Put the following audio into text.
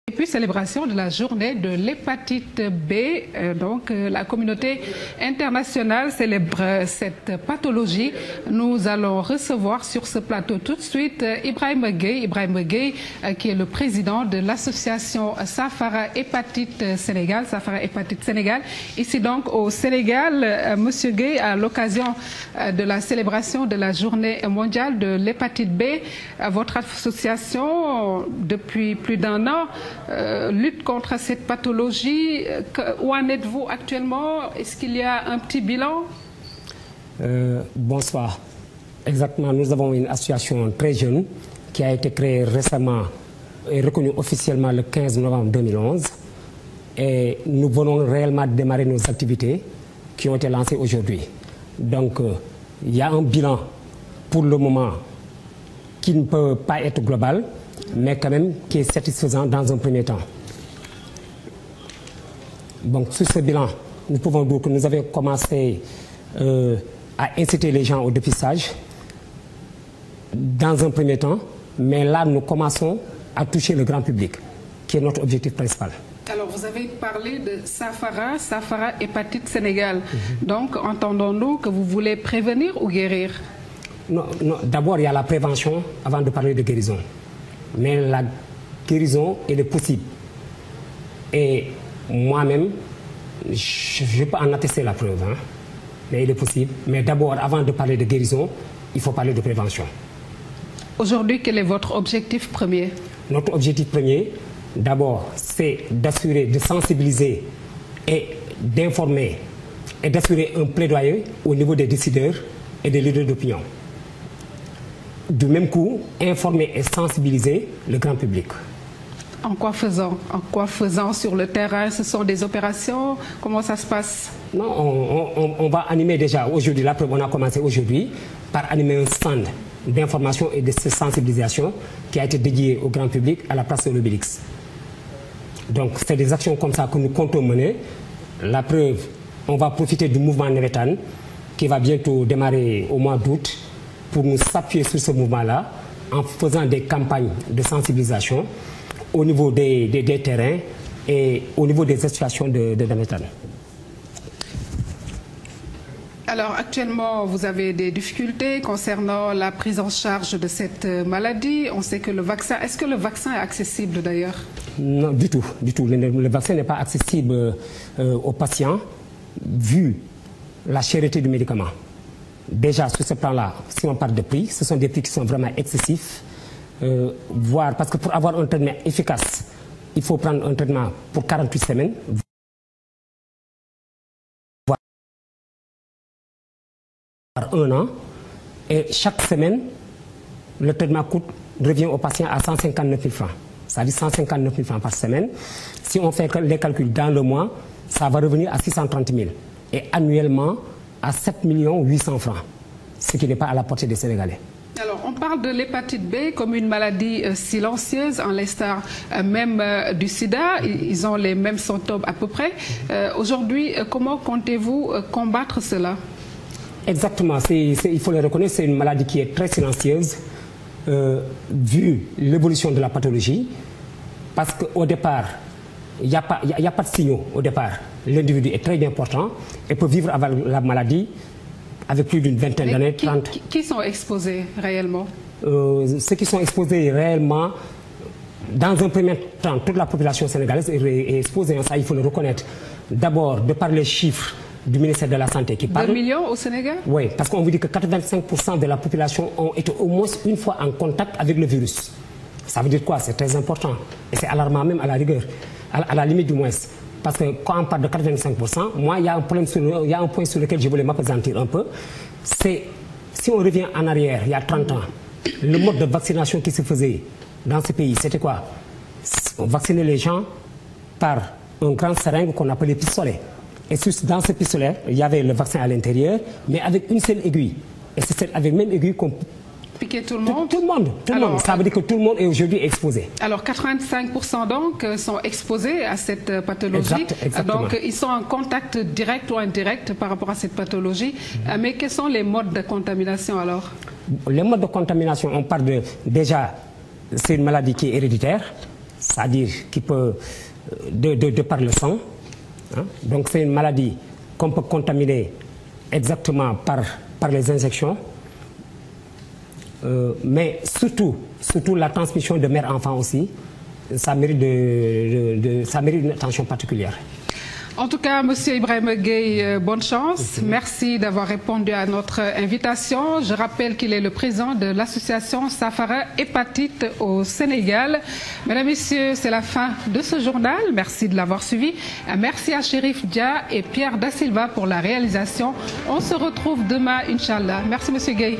Et puis célébration de la journée de l'hépatite B. La communauté internationale célèbre cette pathologie. Nous allons recevoir sur ce plateau tout de suite Ibrahima Gueye, qui est le président de l'association Saafara Hépatite Sénégal. Saafara Hépatite Sénégal. Ici donc au Sénégal, Monsieur Gueye, à l'occasion de la célébration de la journée mondiale de l'hépatite B, votre association, depuis plus d'un an, lutte contre cette pathologie. Où en êtes-vous actuellement? Est-ce qu'il y a un petit bilan? Bonsoir. Exactement, nous avons une association très jeune qui a été créée récemment et reconnue officiellement le 15 novembre 2011. Et nous venons réellement de démarrer nos activités qui ont été lancées aujourd'hui. Donc, il y a un bilan pour le moment qui ne peut pas être global, mais quand même qui est satisfaisant dans un premier temps. Donc sur ce bilan, nous pouvons dire que nous avons commencé à inciter les gens au dépistage dans un premier temps, mais là nous commençons à toucher le grand public, qui est notre objectif principal. Alors vous avez parlé de Saafara Hépatite Sénégal. Donc entendons-nous que vous voulez prévenir ou guérir? Non, d'abord il y a la prévention avant de parler de guérison. Mais la guérison, elle est possible. Et moi-même, je peux en attester la preuve. Mais elle est possible. Mais d'abord, avant de parler de guérison, il faut parler de prévention. Aujourd'hui, quel est votre objectif premier? Notre objectif premier, d'abord, c'est d'assurer, de sensibiliser et d'informer et d'assurer un plaidoyer au niveau des décideurs et des leaders d'opinion. Du même coup, informer et sensibiliser le grand public. En quoi faisant sur le terrain? Ce sont des opérations? Comment ça se passe? Non, on va animer déjà aujourd'hui, la preuve, on a commencé aujourd'hui par animer un stand d'information et de sensibilisation qui a été dédié au grand public à la place de l'Obélix. Donc c'est des actions comme ça que nous comptons mener. La preuve, on va profiter du mouvement Nevetan qui va bientôt démarrer au mois d'août, pour nous s'appuyer sur ce mouvement-là en faisant des campagnes de sensibilisation au niveau des terrains et au niveau des associations de Nevetan. Alors actuellement, vous avez des difficultés concernant la prise en charge de cette maladie. On sait que le vaccin... Est-ce que le vaccin est accessible d'ailleurs? Non, du tout. Le vaccin n'est pas accessible aux patients vu la cherté du médicament. Déjà, sur ce plan-là, si on parle de prix, ce sont des prix qui sont vraiment excessifs. Parce que pour avoir un traitement efficace, il faut prendre un traitement pour 48 semaines. Voire un an. Et chaque semaine, le traitement revient au patient à 159 000 francs. Ça dit 159 000 francs par semaine. Si on fait les calculs dans le mois, ça va revenir à 630 000. Et annuellement, à 7 800 francs, ce qui n'est pas à la portée des Sénégalais. Alors, on parle de l'hépatite B comme une maladie silencieuse, en l'instar même du sida. Ils ont les mêmes symptômes à peu près. Aujourd'hui, comment comptez-vous combattre cela? Exactement, il faut le reconnaître, c'est une maladie qui est très silencieuse, vu l'évolution de la pathologie, parce qu'au départ, il n'y a pas de signaux au départ. L'individu est très bien portant et peut vivre avec la maladie avec plus d'une vingtaine d'années, 30. Qui sont exposés réellement? Ceux qui sont exposés réellement, dans un premier temps, toute la population sénégalaise est exposée, ça il faut le reconnaître. D'abord, de par les chiffres du ministère de la Santé qui parle. 2 millions au Sénégal? Oui, parce qu'on vous dit que 85% de la population ont été au moins une fois en contact avec le virus. Ça veut dire quoi? C'est très important. Et c'est alarmant même à la rigueur, à la limite du moins. Parce que quand on parle de 85%, moi, il y a un point sur lequel je voulais m'appesantir un peu. C'est, si on revient en arrière, il y a 30 ans, le mode de vaccination qui se faisait dans ce pays, c'était quoi? On vaccinait les gens par un grand seringue qu'on appelait pistolet. Et dans ce pistolet, il y avait le vaccin à l'intérieur, mais avec une seule aiguille. Et c'est avec même aiguille qu'on piquer tout le monde? Tout le monde. Ça veut dire que tout le monde est aujourd'hui exposé. Alors 85% donc sont exposés à cette pathologie. Exactement. Donc ils sont en contact direct ou indirect par rapport à cette pathologie. Mais quels sont les modes de contamination alors? Les modes de contamination, on parle de... Déjà, c'est une maladie qui est héréditaire. c'est-à-dire qui peut, de par le sang. Hein. Donc c'est une maladie qu'on peut contaminer exactement par les injections. Mais surtout la transmission de mère-enfant aussi, ça mérite une attention particulière. En tout cas, Monsieur Ibrahima Gueye, bonne chance. Merci d'avoir répondu à notre invitation. Je rappelle qu'il est le président de l'association Saafara Hépatite au Sénégal. Mesdames, Messieurs, c'est la fin de ce journal. Merci de l'avoir suivi. Merci à Chérif Dia et Pierre Da Silva pour la réalisation. On se retrouve demain, Inch'Allah. Merci, Monsieur Gueye.